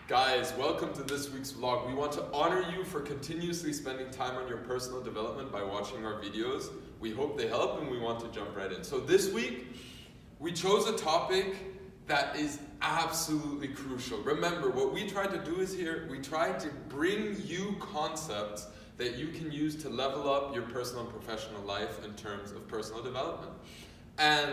Guys, welcome to this week's vlog. We want to honor you for continuously spending time on your personal development by watching our videos. We hope they help and we want to jump right in. So this week, we chose a topic that is absolutely crucial. Remember, what we tried to do is here, we tried to bring you concepts that you can use to level up your personal and professional life in terms of personal development. And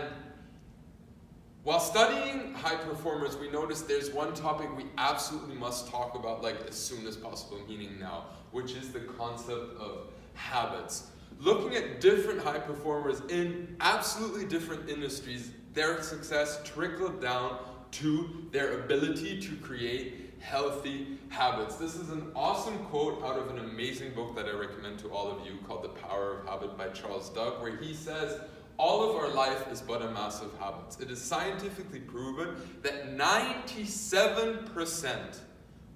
while studying high performers, we noticed there's one topic we absolutely must talk about as soon as possible, meaning now, which is the concept of habits. Looking at different high performers in absolutely different industries, their success trickled down to their ability to create healthy habits. This is an awesome quote out of an amazing book that I recommend to all of you called The Power of Habit by Charles Duhigg, where he says, all of our life is but a mass of habits. It is scientifically proven that 97%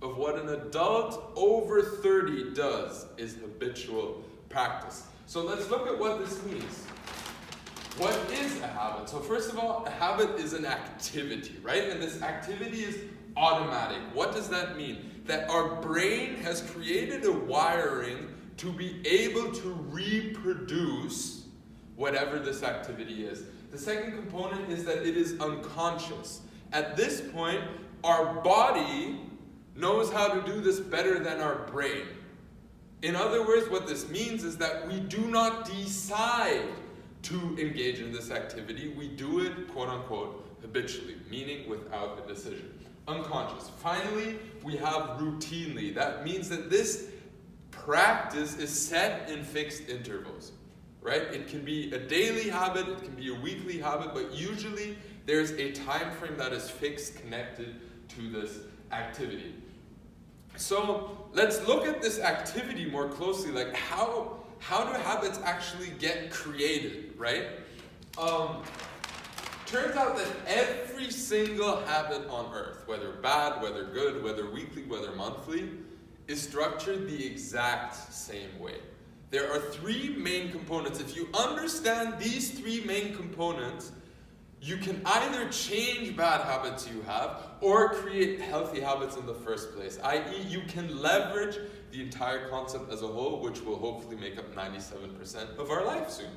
of what an adult over 30 does is habitual practice. So let's look at what this means. What is a habit? So first of all, a habit is an activity, right? And this activity is automatic. What does that mean? That our brain has created a wiring to be able to reproduce whatever this activity is. The second component is that it is unconscious. At this point, our body knows how to do this better than our brain. In other words, what this means is that we do not decide to engage in this activity. We do it, quote unquote, habitually, meaning without a decision. Unconscious. Finally, we have routinely. That means that this practice is set in fixed intervals. Right? It can be a daily habit, it can be a weekly habit, but usually there's a time frame that is fixed connected to this activity. So let's look at this activity more closely, how do habits actually get created, right? Turns out that every single habit on earth, whether bad, whether good, whether weekly, whether monthly, is structured the exact same way. There are three main components. If you understand these three main components, you can either change bad habits you have or create healthy habits in the first place, i.e. you can leverage the entire concept as a whole, which will hopefully make up 97% of our life soon.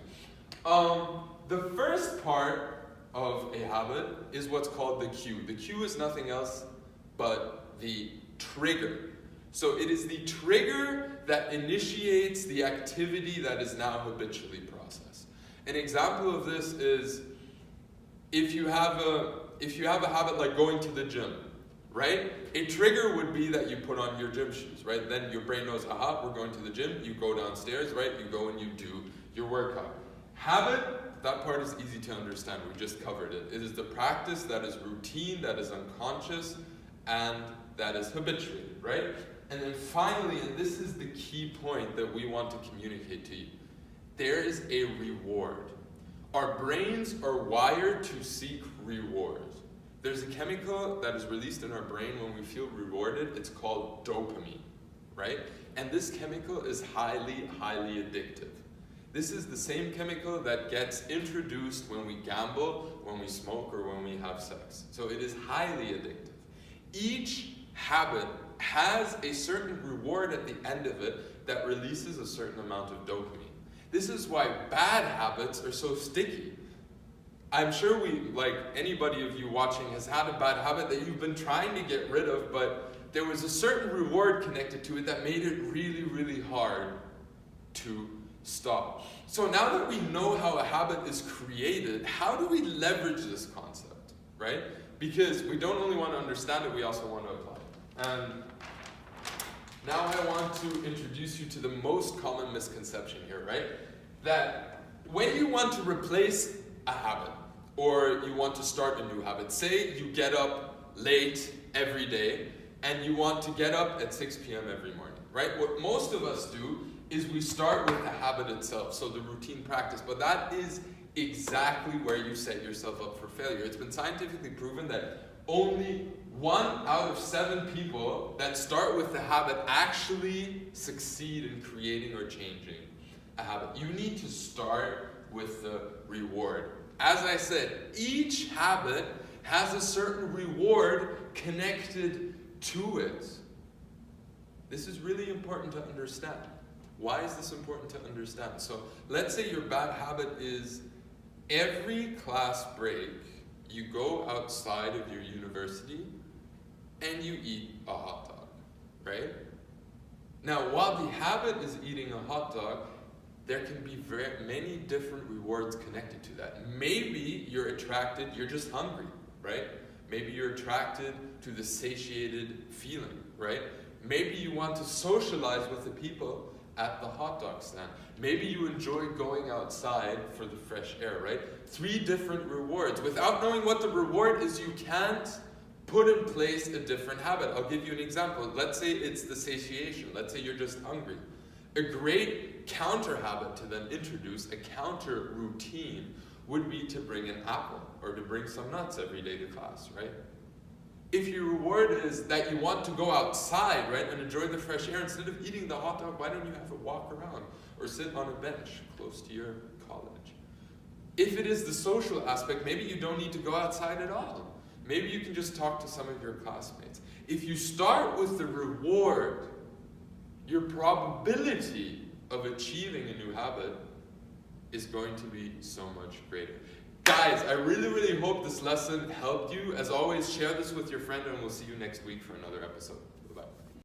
The first part of a habit is what's called the cue. The cue is nothing else but the trigger. So it is the trigger that initiates the activity that is now habitually processed. An example of this is if you have a habit like going to the gym, right? A trigger would be that you put on your gym shoes, right? Then your brain knows, aha, we're going to the gym. You go downstairs, right? You go and you do your workout. Habit, that part is easy to understand. We just covered it. It is the practice that is routine, that is unconscious, and that is habituated, right? And then finally, and this is the key point that we want to communicate to you, there is a reward. Our brains are wired to seek rewards. There's a chemical that is released in our brain when we feel rewarded. It's called dopamine, right? And this chemical is highly, highly addictive. This is the same chemical that gets introduced when we gamble, when we smoke, or when we have sex. So it is highly addictive. Each habit has a certain reward at the end of it that releases a certain amount of dopamine. This is why bad habits are so sticky. I'm sure anybody of you watching has had a bad habit that you've been trying to get rid of, but there was a certain reward connected to it that made it really, really hard to stop. So now that we know how a habit is created, how do we leverage this concept, right? Because we don't only want to understand it, we also want to apply it. And now I want to introduce you to the most common misconception here, right? That when you want to replace a habit, or you want to start a new habit, say you get up late every day, and you want to get up at 6 p.m. every morning, right? What most of us do is we start with the habit itself, so the routine practice, but that is exactly where you set yourself up for failure. It's been scientifically proven that only 1 out of 7 people that start with the habit actually succeed in creating or changing a habit. You need to start with the reward. As I said, each habit has a certain reward connected to it. This is really important to understand. Why is this important to understand? So let's say your bad habit is every class break, you go outside of your university and you eat a hot dog, right? Now, while the habit is eating a hot dog, there can be very many different rewards connected to that. Maybe you're just hungry, right? Maybe you're attracted to the satiated feeling, right? Maybe you want to socialize with the people at the hot dog stand. Maybe you enjoy going outside for the fresh air, right? 3 different rewards. Without knowing what the reward is, you can't put in place a different habit. I'll give you an example. Let's say it's the satiation. Let's say you're just hungry. A great counter habit to then introduce, a counter routine, would be to bring an apple or to bring some nuts every day to class, right? If your reward is that you want to go outside, right, and enjoy the fresh air, instead of eating the hot dog, why don't you have a walk around or sit on a bench close to your college? If it is the social aspect, maybe you don't need to go outside at all. Maybe you can just talk to some of your classmates. If you start with the reward, your probability of achieving a new habit is going to be so much greater. Guys, I really hope this lesson helped you. As always, share this with your friend and we'll see you next week for another episode.